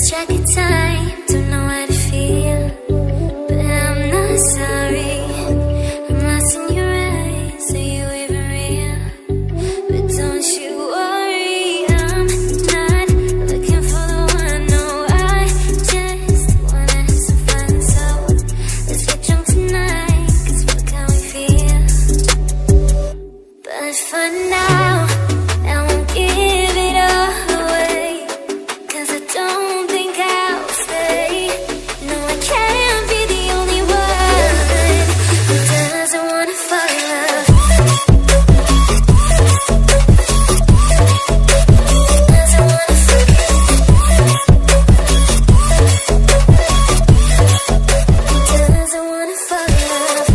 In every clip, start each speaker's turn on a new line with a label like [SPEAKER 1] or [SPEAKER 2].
[SPEAKER 1] track of time, don't know how to feel, but I'm not sorry. I'm lost in your eyes, are you even real? But don't you worry, I'm not looking for the one. No, I just wanna have some fun. So let's get drunk tonight, 'cause fuck how we feel. But for now, I won't give it all away, 'cause I don't think I'll stay. No, I can't be the only one who doesn't wanna fall in love. Doesn't wanna fall in love. Doesn't wanna fall in love.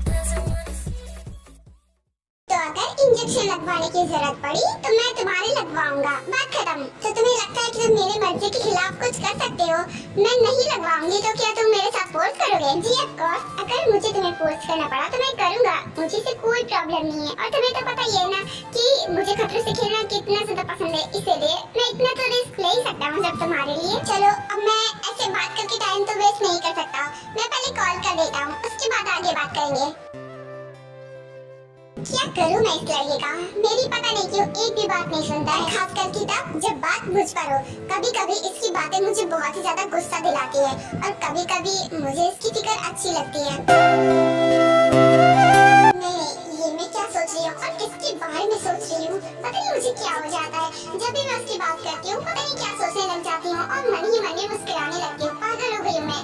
[SPEAKER 1] Doesn't wanna.
[SPEAKER 2] तो अगर injection लगवाने की जरूरत पड़ी तो मैं तुम्हारे लगवाऊंगा, बात खत्म। तो तुम्हें लगता है कि तुम मेरी मर्जी के खिलाफ कुछ कर सकते हो? मैं नहीं लगवाऊंगी तो क्या तुम मेरे साथ फोर्स करोगे? जी ऑफ कोर्स, अगर मुझे तुम्हें फोर्स करना पड़ा तो मैं करूंगा, मुझे से कोई प्रॉब्लम नहीं है। और तुम्हें तो पता ही है ना कि मुझे खतरों से खेलना कितना ज्यादा पसंद है, इसीलिए मैं इतना तो रिस्क ले ही सकता हूँ जब तुम्हारे लिए। चलो अब मैं ऐसे बात करके टाइम तो वेस्ट नहीं कर सकता, मैं पहले कॉल कर देता हूँ, उसके बाद आगे बात करेंगे। क्या करूं मैं इस लड़के का? मेरी पता नहीं क्यों एक भी बात नहीं सुनता है, खासकर कि तब जब बात मुझ पर हो। कभी कभी इसकी बातें मुझे बहुत ही ज्यादा गुस्सा दिलाती है और कभी कभी मुझे इसकी फिक्र अच्छी लगती है। नहीं, ये मैं क्या सोच रही हूँ और किसके बारे में सोच रही हूँ? पता नहीं मुझे क्या हो जाता है, जब भी मैं उसकी बात करती हूँ पता नहीं क्या सोचने लग जाती हूँ और मन ही मन में मुस्कुराने लगती हूँ। पागल हो गई हूँ मैं।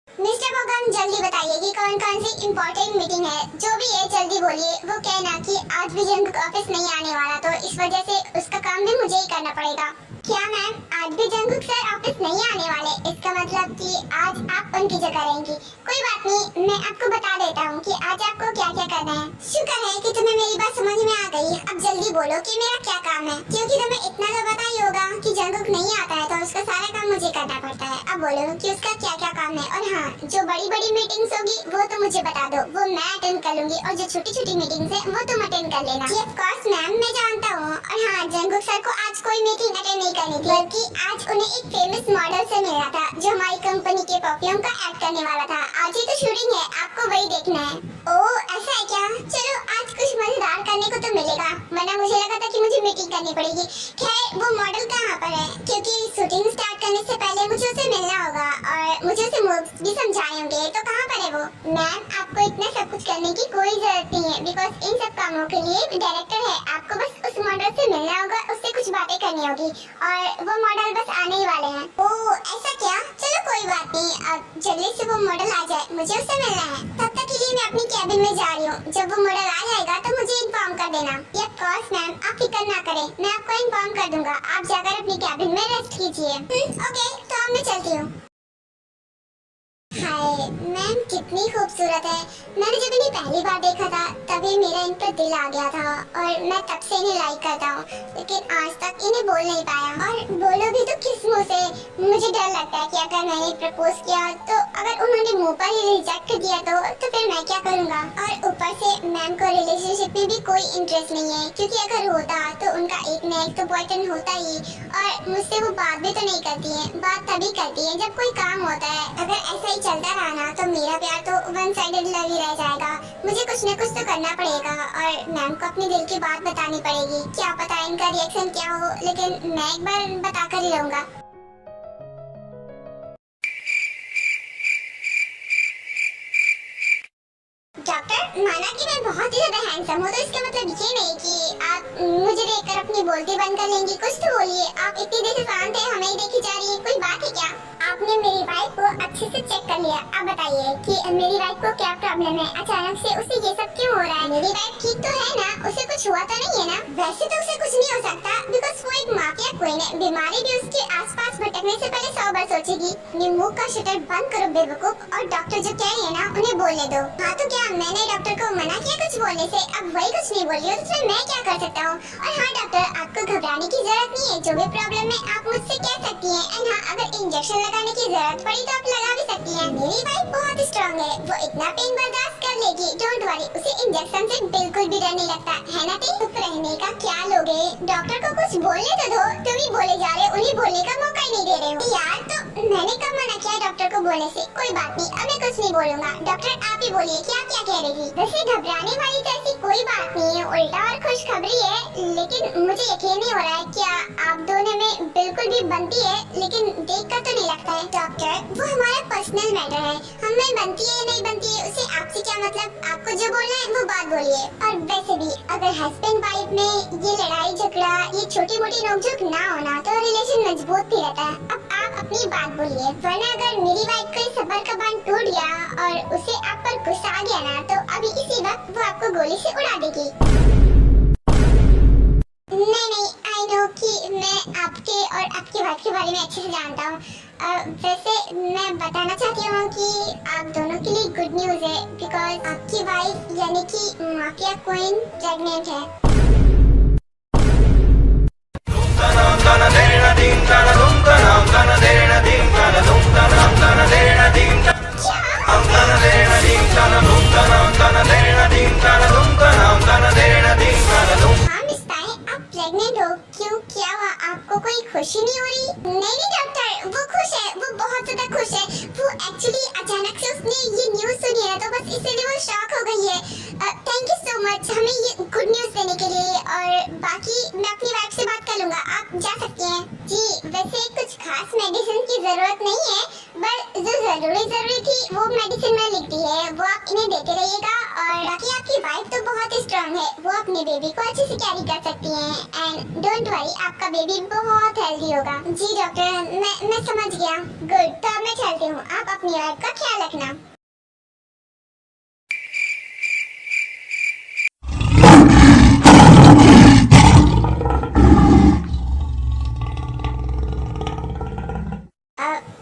[SPEAKER 2] मिस्टर मोगन, जल्दी बताइए कि कौन कौन सी इम्पोर्टेंट मीटिंग है? जो भी है जल्दी बोलिए। वो कहना कि आज भी जंगुक ऑफिस नहीं आने वाला, तो इस वजह से उसका काम भी मुझे ही करना पड़ेगा। क्या मैम, आज भी जंगुक सर ऑफिस नहीं आने वाले? इसका मतलब कि आज आप उनकी जगह रहेंगी। कोई बात नहीं, मैं आपको बता देता हूँ कि आज आपको क्या क्या करना है। शुक्र है कि तुम्हें मेरी बात समझ में आ गई। अब जल्दी बोलो कि मेरा क्या काम है, क्योंकि तुम्हें इतना तो पता ही होगा कि जंगुक नहीं आता है तो उसका सारा काम मुझे करना पड़ता है। अब बोलो कि उसका क्या क्या काम है। और हाँ, जो बड़ी बड़ी मीटिंग्स होगी वो तो मुझे बता दो, वो मैं अटेंड कर लूंगी, और जो छोटी छोटी मीटिंग्स है वो तुम अटेंड कर लेना। जी ऑफ कोर्स मैम, मैं जानता हूँ। और हाँ, जंगुक सर को आज कोई मीटिंग अटेंड नहीं करनी थी, बल्कि आज उन्हें एक फेमस मॉडल से मिलना था जो हमारी कंपनी के परफ्यूम का ऐड करने वाला था। आज ही तो शूटिंग है, आपको वही देखना है। ओह ऐसा है क्या? चलो आज कुछ मजेदार करने को तो मिलेगा, वरना मुझे लगा था कि मुझे मीटिंग करनी पड़ेगी। खैर, वो मॉडल कहाँ पर है? क्योंकि शूटिंग स्टार्ट करने से पहले मुझे उसे मिलना होगा और मुझे उसे मूव्स भी समझाने होंगे। तो कहाँ पर है वो? मैम, आपको इतना सब कुछ करने की कोई जरूरत नहीं है, बिकॉज इन सब कामों के लिए डायरेक्टर है। आपको बस उस मॉडल से मिलना होगा, उससे कुछ बातें करनी होगी और वो मॉडल बस आने ही वाले हैं। ओह ऐसा क्या? चलो कोई बात नहीं, अब जल्दी से वो मॉडल आ जाए, मुझे उससे मिलना है। तब तक के लिए मैं अपनी कैबिन में जा रही हूँ, जब वो मॉडल आ जाएगा तो मुझे इन्फॉर्म कर देना। ऑफ कोर्स मैम, आप फिक्र ना करें, मैं आपको इन्फॉर्म कर दूंगा। आप जाकर अपनी कैबिन में रेस्ट कीजिए। ओके, तो अब मैं चलती हूँ। हाय मैम, कितनी खूबसूरत है। मैंने जब इन्हें पहली बार देखा था तभी मेरा इन पर दिल आ गया था और मैं तब से इन्हें लाइक करता हूँ, लेकिन आज तक इन्हें बोल नहीं पाया। और बोलोगी तो किस मुंह से? मुझे डर लगता है कि अगर मैंने प्रपोज किया तो अगर उन्होंने मुंह पर ही रिजेक्ट कर दिया तो फिर मैं क्या करूँगा? और ऊपर से मैम को रिलेशनशिप में भी कोई इंटरेस्ट नहीं है, क्योंकि अगर होता तो उनका एक न एक तो बॉयफ्रेंड होता ही, और मुझसे वो बात भी तो नहीं करती है। बात तभी करती है जब कोई काम होता है। अगर ऐसा ही चलता रहा ना तो मेरा प्यार तो वन साइडेड लव ही रह जाएगा। मुझे कुछ न कुछ तो करना पड़ेगा और मैम को अपने दिल की बात बतानी पड़ेगी। क्या पता इनका रिएक्शन क्या हो, लेकिन मैं एक बार बताकर ही रहूंगा। डॉक्टर, माना कि मैं बहुत ही ज्यादा हैंडसम हूँ, तो इसका मतलब ये नहीं कि आप मुझे देखकर अपनी बोलती बंद कर लेंगी। कुछ तो बोलिए, आप इतनी देर से शांत है, हमें ही देखी जा रही है, कोई बात है क्या? आपने मेरी वाइफ को अच्छे से चेक कर लिया, अब बताइए कि मेरी वाइफ को क्या प्रॉब्लम है? अचानक से उसे ये सब क्यों हो रहा है? मेरी वाइफ ठीक तो है ना? उसे कुछ हुआ तो नहीं है ना? वैसे तो उसे कुछ नहीं हो सकता, बिकॉज वो एक माफिया क्वीन है। बीमारी भी उसके आसपास भटकने से पहले 100 बार सोचेगी। अपने मुंह का शटर बंद करो बेवकूफ, और डॉक्टर जो कह रही है ना उन्हें बोलने दो। हाँ तो क्या मैंने डॉक्टर को मना किया कुछ बोलने से? अब वही कुछ नहीं बोल रही हो तो फिर मैं क्या कर सकता हूँ? और हाँ डॉक्टर, आपको घबराने की जरूरत नहीं है, जो भी प्रॉब्लम है आप मुझसे कह सकती हैं। एंड हाँ, अगर इंजेक्शन लगाने लगाने की जरूरत पड़ी तो आप लगा भी सकती हैं। मेरी वाइफ बहुत स्ट्रांग है, वो इतना पेन बर्दाश्त कर लेगी, डोंट वरी, उसे इंजेक्शन से बिल्कुल भी डर नहीं लगता है ना। चुप रहने का क्या लोगे, डॉक्टर को कुछ बोलने तो दो, तुम ही बोले जा रहे हो, उन्हें बोलने का मौका ही नहीं दे रहे हो। यार तो मैंने कब मना किया डॉक्टर को बोलने से, कोई बात नहीं, अब मैं कुछ नहीं बोलूंगा। डॉक्टर आप ही बोलिए कि आप क्या कह रही। वैसे घबराने वाली तो ऐसी कोई बात नहीं है, उल्टा और खुशखबरी है, लेकिन मुझे यकीन नहीं हो रहा है क्या आप दोनों में बिल्कुल भी बनती है, लेकिन देखकर तो नहीं लगता है। डॉक्टर वो हमारा पर्सनल मैटर है, हमें बनती है नहीं बनती है उससे आपसे क्या मतलब, आपको जो बोलना है वो बात बोलिए। और वैसे भी अगर हस्बैंड वाइफ में ये लड़ाई झगड़ा, ये छोटी मोटी नोकझोंक ना होना तो रिलेशन मजबूत भी रहता है। अब आप अपनी बात बोलिए, वरना अगर मेरी वाइफ का सब्र का बांध टूट गया और उसे आप पर गुस्सा आ गया ना तो अभी इसी वक्त वो आपको गोली से उड़ा देगी। नहीं, आई नो कि मैं आपके और आपकी वाइफ के बारे में अच्छे से जानता हूँ। वैसे मैं बताना चाहती हूँ कि आप दोनों के लिए गुड न्यूज़ है, बिकॉज आपकी वाइफ यानी कि माफिया क्वीन प्रेग्नेंट है। प्रेग्नेंट हो? क्यों, क्या हुआ, आपको कोई खुशी नहीं हो रही? नहीं डॉक्टर, वो खुश है, वो बहुत ज्यादा खुश है। वो एक्चुअली अचानक से उसने ये न्यूज़ सुनी है तो बस इसलिए वो शॉक हो गई है। थैंक यू सो मच हमें ये गुड न्यूज़ देने के लिए, और बाकी मैं अपनी वाइफ से बात कर लूंगा, आप जा सकती हैं। जी वैसे कुछ खास मेडिसिन की जरूरत नहीं है, बट जो जरूरी थी वो मेडिसिन मैं लिख दी है, वो आप इन्हें देते रहिएगा। और बाकी आपकी वाइफ तो बहुत स्ट्रांग है, वो अपने बेबी को अच्छे से कैरी कर सकती हैं, एंड डोंट वरी आपका बेबी बहुत हेल्दी होगा। जी डॉक्टर मैं समझ गया, गुड, तो अब मैं चलती हूँ, आप अपनी वाइफ का ख्याल रखना।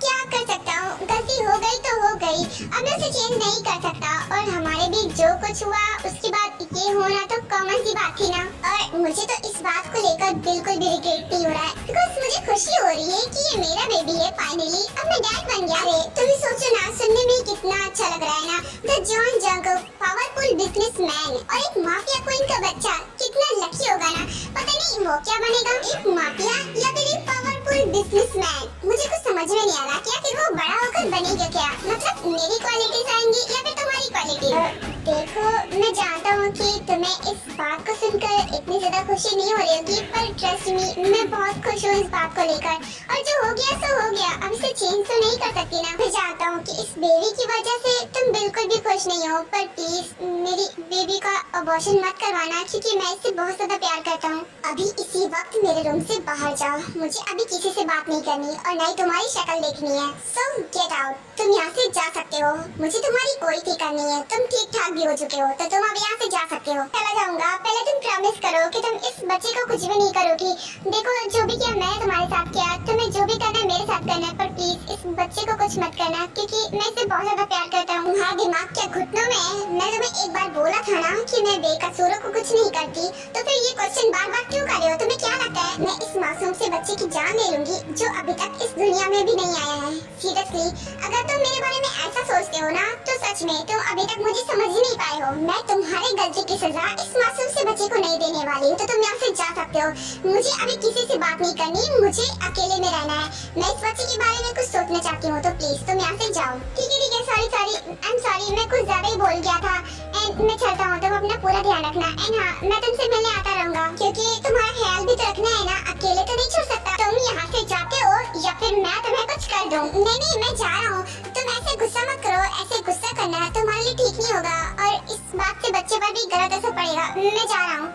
[SPEAKER 2] क्या कर सकता हूँ, गलती हो गई तो हो गई, अब मैं उसे चेंज नहीं कर सकता, और हमारे बीच जो कुछ हुआ उसके बाद ये होना तो कॉमन सी बात थी ना। और मुझे तो इस बात को लेकर बिल्कुल भी रिग्रेट नहीं हो रहा है, बिकॉज मुझे खुशी हो रही है कि ये मेरा बेबी है, फाइनली अब मैं डैड बन गया है। तुम सोचो ना, सुनने में कितना अच्छा लग रहा है ना, the John jungle powerful businessman और एक माफिया क्वीन का बच्चा, कितना लकी होगा ना। पता नहीं वो क्या बनेगा, एक माफिया या फिर एक पावरफुल बिजनेसमैन, मुझे कुछ समझ में नहीं आ रहा। क्या फिर वो बड़ा होकर बनेगा क्या, मतलब मेरी क्वालिटीज आएंगी या फिर तुम्हारी क्वालिटी? देखो मैं जानता हूँ कि तुम्हें इस बात को सुनकर इतनी ज्यादा खुशी नहीं हो रही होगी, पर ट्रस्ट मी मैं बहुत खुश हूँ इस बात को लेकर, और जो हो गया सो हो गया, अब इसे चेंज तो नहीं कर सकती ना। मैं जानता हूँ कि इस बेबी की वजह से तुम बिल्कुल भी खुश नहीं हो, पर प्लीज मेरी बेबी का अबॉर्शन मत करवाना, क्योंकि मैं इससे बहुत ज्यादा प्यार करता हूँ। अभी इसी वक्त मेरे रूम से बाहर जाओ, मुझे अभी किसी से बात नहीं करनी और ना ही तुम्हारी शक्ल देखनी है, सो गेट आउट। तुम यहाँ से जा सकते हो, मुझे तुम्हारी कोई फिक्र नहीं है, तुम ठीक ठाक भी हो चुके हो, तो तुम अब यहाँ से जा सकते हो। चला जाऊंगा, पहले तुम प्रॉमिस करो कि तुम इस बच्चे को कुछ भी नहीं करोगी। देखो जो भी किया मैं तुम्हारे साथ किया, तुम्हें जो भी करना है मेरे साथ करना है, पर प्लीज इस बच्चे को कुछ मत करना, क्योंकि मैं इसे बहुत ज्यादा प्यार करता हूँ। तुम्हारा दिमाग क्या घुटनों में है? मैं तुम्हें एक बार बोला था ना कि मैं बेकसूरों को कुछ नहीं करती, तो फिर ये क्वेश्चन बार बार क्यों कर रहे हो? तुम्हें क्या लगता है मैं इस मासूम से बच्चे की जान ले लूंगी जो अभी तक इस दुनिया में भी नहीं आया है? सीरियसली अगर तुम मेरे बारे में ऐसा सोचते हो ना, तो सच में तुम अभी तक मुझे समझ ही नहीं पाए हो। मैं तुम्हारी गलती की सजा इस मासूम से बच्चे को नहीं देने वाली हूँ, तो तुम यहाँ से जा सकते हो। मुझे अभी किसी से बात नहीं करनी, मुझे अकेले में रहना है। मैं इस बच्चे के बारे में कुछ सोचना चाहती हूँ, तो प्लीज तुम यहाँ से जाओ। ठीक है, सॉरी आई एम सॉरी, मैं कुछ ज्यादा ही बोल गया था, एंड मैं चलता हूँ, तुम अपना पूरा ध्यान रखना। एंड हाँ, मैं तुमसे मिलने आता रहूंगा, क्योंकि तुम्हारा ख्याल भी तो रखना है ना, अकेले तो नहीं छोड़ सकता। तुम यहाँ से जाते हो या फिर मैं तुम्हें कुछ कर दूँ? नहीं मैं जा रहा हूँ, तुम ऐसे गुस्सा मत करो, ऐसे गुस्सा करना तुम्हारे लिए ठीक नहीं होगा, और इस बात से बच्चे पर भी गलत असर पड़ेगा। मैं जा रहा हूँ।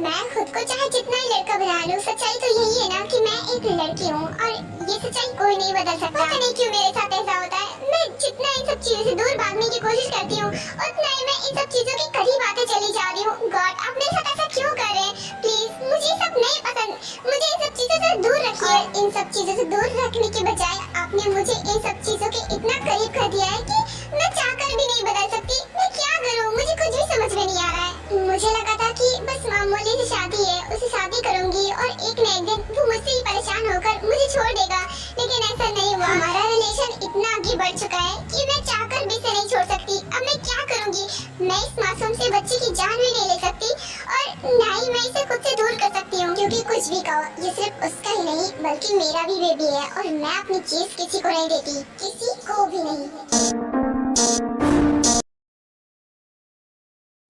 [SPEAKER 2] मैं खुद को चाहे जितना ही लड़का बना लूं, सच्चाई तो यही है ना कि मैं एक लड़की हूँ, और ये सच्चाई कोई नहीं बदल सकता। पता नहीं क्यों मेरे साथ ऐसा होता है, मैं जितना इन सब चीजों से दूर भागने की कोशिश करती हूँ, उतना ही मैं इन सब चीजों की करीब आते चली जा रही हूँ। गॉड आप मेरे साथ ऐसा क्यों कर रहे हैं? प्लीज मुझे ये सब नहीं पसंद, मुझे इन सब चीजों से दूर रखिए। इन सब चीजों से दूर रखने के बजाय आपने मुझे इन सब चीजों के इतना करीब कर दिया है कि मैं चाहकर भी नहीं बदल सकती। मैं क्या करूँ, मुझे कुछ भी समझ में नहीं आ रहा है। मुझे लगा था कि बस मामूली सी शादी है, उसे शादी करूंगी और एक न एक दिन वो मुझसे ही परेशान होकर मुझे छोड़ देगा, लेकिन ऐसा नहीं हुआ। हमारा रिलेशन इतना आगे बढ़ चुका है कि मैं चाहकर भी इसे नहीं छोड़ सकती। अब मैं क्या करूंगी? मैं इस मासूम से बच्चे की जान भी नहीं ले सकती और ना ही मैं इसे खुद से दूर कर सकती हूँ, क्योंकि कुछ भी कहो, ये सिर्फ उसका ही नहीं बल्कि मेरा भी बेबी है और मैं अपनी चीज किसी को नहीं देती, किसी को भी नहीं।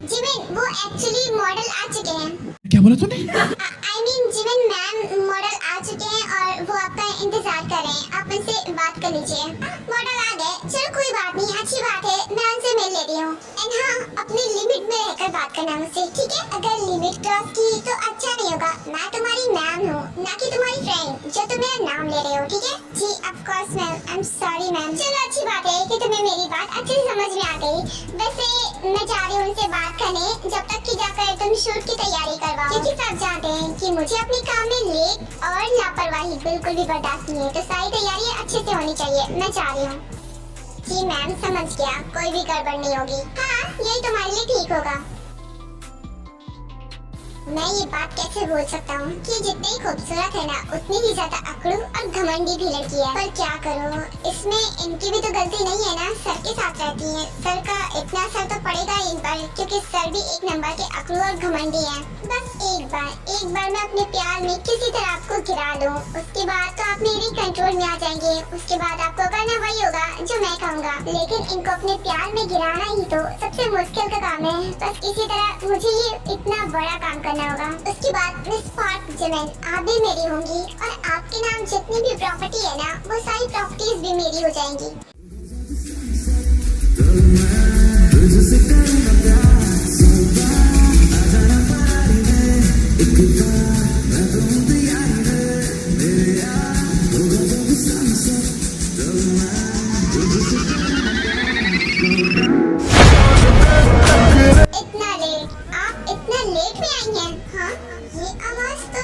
[SPEAKER 2] जिमिन वो एक्चुअली मॉडल आ चुके हैं।
[SPEAKER 3] क्या बोला तूने?
[SPEAKER 2] I mean, Jimin ma'am model आ चुके हैं और वो आपका इंतजार कर रहे हैं, आप उनसे बात कर लीजिए। मॉडल आ गए, चलो कोई बात नहीं, अच्छी बात है, मैं उनसे मिल लेती हूँ। एंड हाँ, अपनी लिमिट में रहकर बात करना मुझसे, ठीक है? अगर लिमिट क्रॉस की तो अच्छा नहीं होगा। मैं तुम्हारी मैम हूँ, ना कि तुम्हारी फ्रेंड जो तुम मेरा नाम ले रहे हो, ठीक है? जी of course ma'am, I am sorry ma'am. चलो अच्छी बात है कि तुम्हें मेरी बात अच्छे से समझ में आ गई। वैसे मैं जा रही हूँ उनसे बात करने, जब तक कि जाकर तुम शूट की तैयारी करवाओ, क्योंकि सब जानते हैं कि मुझे अपने काम में लेट और लापरवाही बिल्कुल भी बर्दाश्त नहीं है, तो सारी तैयारी अच्छे से होनी चाहिए। मैं जा रही हूँ। जी मैम समझ गया, कोई भी गड़बड़ नहीं होगी। हाँ यही तुम्हारे लिए ठीक होगा। मैं ये बात कैसे बोल सकता हूँ कि जितनी खूबसूरत है ना, उतनी ही ज्यादा अकड़ू और घमंडी भी लड़की है। पर क्या करूँ, इसमें इनकी भी तो गलती नहीं है ना, सर के साथ रहती है। सर का इतना असर तो पड़ेगा इन पर, क्योंकि सर भी एक नंबर के अकड़ू और घमंडी हैं। बस एक बार मैं अपने प्यार में किसी तरह आपको गिरा दूँ, उसके बाद तो आप मेरे कंट्रोल में आ जाएंगे। उसके बाद आपको करना वही होगा जो मैं कहूँगा, लेकिन इनको अपने प्यार में गिराना ही तो सबसे मुश्किल का काम है। बस किसी तरह मुझे ये इतना बड़ा काम करना होगा। उसके बाद मिस पार्क जिमिन, आप भी मेरी होंगी और आपके नाम जितनी भी प्रॉपर्टी है ना, वो सारी प्रॉपर्टीज भी मेरी हो जाएंगी। इतना लेट में आई हैं? हाँ ये आवाज तो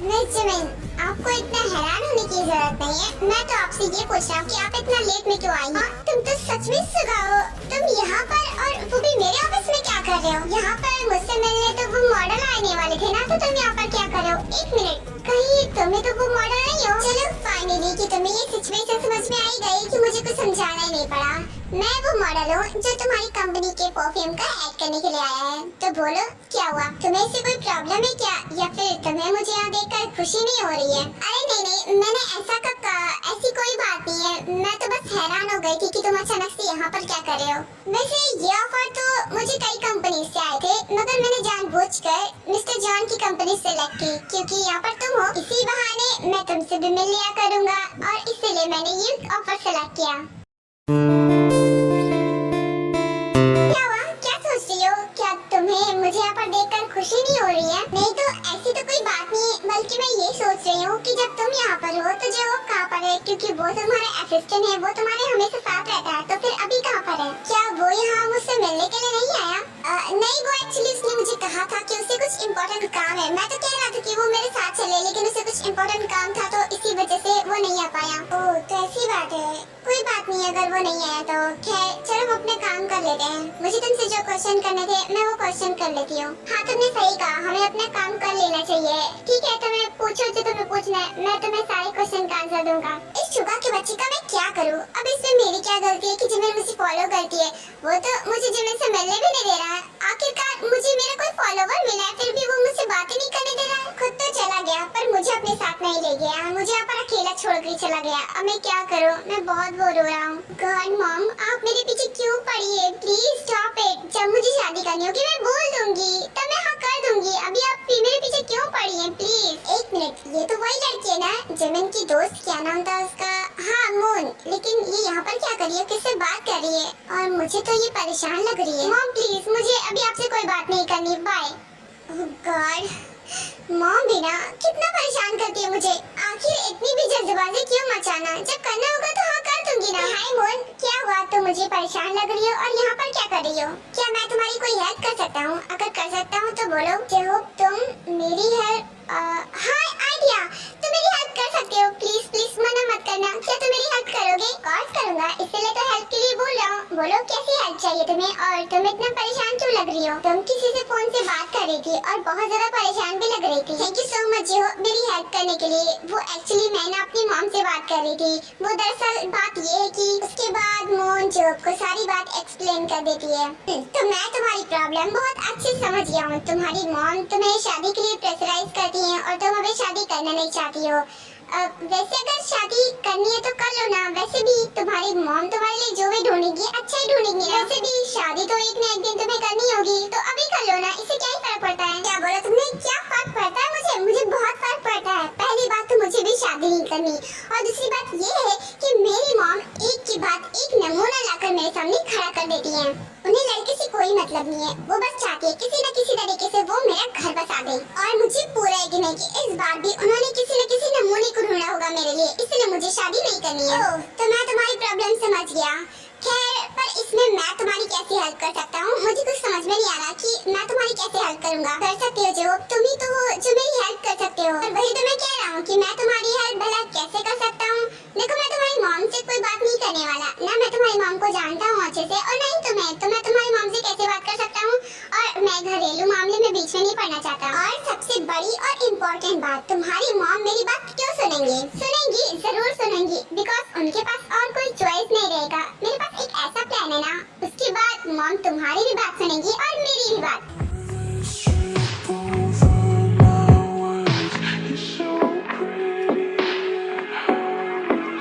[SPEAKER 2] मिस जिमिन, आपको इतना हैरान होने की जरूरत नहीं है। मैं तो आपसे ये पूछ रहा हूँ कि आप इतना लेट में क्यों आई हैं? तुम तो सच में सुगा हो। तुम यहाँ पर और वो भी मेरे ऑफिस में क्या कर रहे हो? यहाँ पर मुझसे मिलने तो वो मॉडल आने वाले थे ना, तो तुम यहाँ पर क्या कर रहे हो? एक मिनट, कहीं तुम्हें तो वो मॉडल नहीं हो? चलो फाइनली कि तुम्हें ये सिचुएशन समझ में आई गई कि मुझे कुछ समझाना ही नहीं पड़ा। मैं वो मॉडल हूँ जो तुम्हारी कंपनी के परफ्यूम का ऐड करने के लिए आया है। तो बोलो क्या हुआ? तुम्हें इससे कोई प्रॉब्लम है क्या, या फिर तुम्हें मुझे यहाँ देखकर खुशी नहीं हो रही है? अरे नहीं, मैंने ऐसा कब कहा? ऐसी कोई बात नहीं है। मैं तो बस हैरान हो गई थी कि तुम अचानक से यहाँ पर क्या कर रहे हो। वैसे ये ऑफर तो मुझे कई कंपनी से आए थे, मगर मैंने जानबूझकर मिस्टर जॉन की कंपनी सेलेक्ट की, क्योंकि यहाँ पर तुम हो। इसी बहाने मैं तुमसे भी मिल लिया करूँगा और इसीलिए मैंने ये ऑफर सेलेक्ट किया। क्या हुआ? क्या सोच रही हो? क्या तुम्हें मुझे यहाँ पर देखकर खुशी नहीं हो रही है? नहीं तो ऐसी तो कोई बात नहीं, बल्कि मैं ये सोच रही हूँ कि जब तुम यहाँ पर हो तो जो वो कहाँ पर है, क्योंकि वो तुम्हारा असिस्टेंट है, वो तुम्हारे हमेशा साथ रहता है, तो फिर अभी कहाँ पर है? क्या वो यहाँ मुझसे मिलने के लिए नहीं आया? नहीं, वो एक्चुअली उसने मुझे कहा था कि उसे कुछ इम्पोर्टेंट काम है। मैं तो कह रहा था कि वो मेरे साथ चले, लेकिन उसे कुछ इम्पोर्टेंट काम था, तो इसी वजह से वो नहीं आ पाया। ओह तो ऐसी बात है, कोई बात नहीं, अगर वो नहीं आया तो खैर चलो हम अपने काम कर लेते हैं। मुझे तुमसे जो क्वेश्चन करने थे मैं वो क्वेश्चन कर लेती हूँ। हाँ तुमने सही कहा, हमें अपना काम कर लेना चाहिए। ठीक है, तुम्हें पूछो जो तुम्हें पूछना है, मैं तुम्हें सारे क्वेश्चन का आंसर दूंगा। इस शुगा के बच्चे का मैं क्या करूँ? अब इसमें मेरी क्या गलती है कि जिमिन मुझे फॉलो करती है? वो तो मुझे जिमिन से मिलने भी नहीं दे रहा है। आखिरकार मुझे मेरा कोई फॉलोवर मिला है, फिर भी वो मुझसे बातें नहीं करने दे रहा है। खुद तो चला गया पर मुझे अपने साथ नहीं ले गया, मुझे यहाँ पर अकेला छोड़कर चला गया। अब मैं क्या करूँ? मैं बहुत बोर हो रहा हूँ। गॉड मॉम, आप मेरे पीछे क्यों पड़ी है? Please stop it. जब मुझे शादी करनी होगी मैं बोल दूंगी, तब मैं हाँ कर दूंगी। अभी आप मेरे पीछे क्यों पड़ी है? प्लीज एक मिनट, ये तो वही लड़की है ना, जिमिन की दोस्त, क्या नाम था उसका? हाँ मून। लेकिन ये यहाँ पर क्या कर रही है, किससे बात कर रही है? और मुझे तो ये परेशान लग रही है। मॉम प्लीज, मुझे अभी आपसे कोई बात नहीं करनी, बाय। ओह गॉड, मॉम भी ना कितना परेशान करती है मुझे। आखिर इतनी भी जल्दबाजी क्यों मचाना? जब करना होगा तो हाँ कर दूंगी ना। हाय मून, क्या हुआ? तुम मुझे परेशान लग रही हो और यहाँ पर क्या कर रही हो? क्या मैं तुम्हारी कोई हेल्प कर सकता हूँ? अगर कर सकता हूँ तो बोलो। जो तुम मेरी हेल्प? हाँ आइडिया, तुम मेरी हेल्प कर सकते हो। प्लीज प्लीज मना मत करना। क्या तुम मेरी हेल्प करोगे? कॉल करूँगा, इसलिए तो हेल्प के लिए बोल रहा हूँ। बोलो कैसी हेल्प चाहिए तुम्हें और तुम इतना परेशान क्यों लग रही हो? तुम किसी से फोन से बात कर रही थी और बहुत ज्यादा परेशान भी लग रही थी। थैंक यू सो मच जिहो मेरी हेल्प करने के लिए। वो एक्चुअली मैं ना अपनी मॉम से बात कर रही थी। वो दरअसल बात ये है कि उसके बाद मोहन जोब को सारी बात एक्सप्लेन कर देती है। तो मैं तुम्हारी प्रॉब्लम बहुत अच्छे समझ गया हूँ। तुम्हारी मॉम तुम्हें शादी के लिए प्रेशराइज करती है और तुम अभी शादी करना नहीं चाहती हो। वैसे अगर शादी करनी है तो कर लो ना। वैसे भी तुम्हारी मॉम तुम्हारे लिए जो भी ढूंढेगी अच्छा ही ढूंढेगी। वैसे भी शादी तो एक न एक दिन तुम्हें करनी होगी, तो अभी कर लो ना। इससे क्या ही फर्क पड़ता है? क्या बोला तुमने? क्या फर्क पड़ता है मुझे बहुत फर्क पड़ता है। पहली बात तो मुझे भी शादी नहीं करनी और दूसरी बात ये है कि मेरी मॉम एक के बाद एक नमूना लाकर मेरे सामने खड़ा कर देती है। उन्हें लड़के से कोई मतलब नहीं है। वो बस चाहती है किसी न किसी तरीके से वो मेरा घर बसा दे। और मुझे पूरा यकीन है कि इस बार भी उन्होंने किसी न किसी नमूने को ढूंढा होगा मेरे लिए, इसलिए मुझे शादी नहीं करनी है। तो मैं तुम्हारी प्रॉब्लम समझ गया। खैर, पर इसमें मैं तुम्हारी कैसे हेल्प कर सकता हूँ? मुझे कुछ समझ में नहीं आ रहा कि मैं तुम्हारी कैसे हेल्प करूँगा। कर सकते हो जो तुम ही तो हो जो मेरी हेल्प कर सकते हो। और वही तो मैं कह रहा हूँ कि मैं तुम्हारी हेल्प भला कैसे कर सकता हूँ। देखो, मैं तुम्हारी मॉम से कोई बात नहीं करने वाला ना। मैं तुम्हारी मॉम को जानता हूँ अच्छे से और नहीं तुम्हें। तो मैं तुम्हारी मॉम से कैसे बात कर सकता हूँ? और मैं घरेलू मामले में बीच में नहीं पड़ना चाहता। और सबसे बड़ी और इम्पोर्टेंट बात, तुम्हारी मॉम मेरी बात क्यों सुनेंगी? सुनेंगी, जरूर सुनेंगी, बिकॉज उनके पास और कोई चॉइस नहीं रहेगा। मेरे पास एक ऐसा प्लान है ना, उसके बाद मॉम तुम्हारी भी बात सुनेंगी और मेरी भी बात।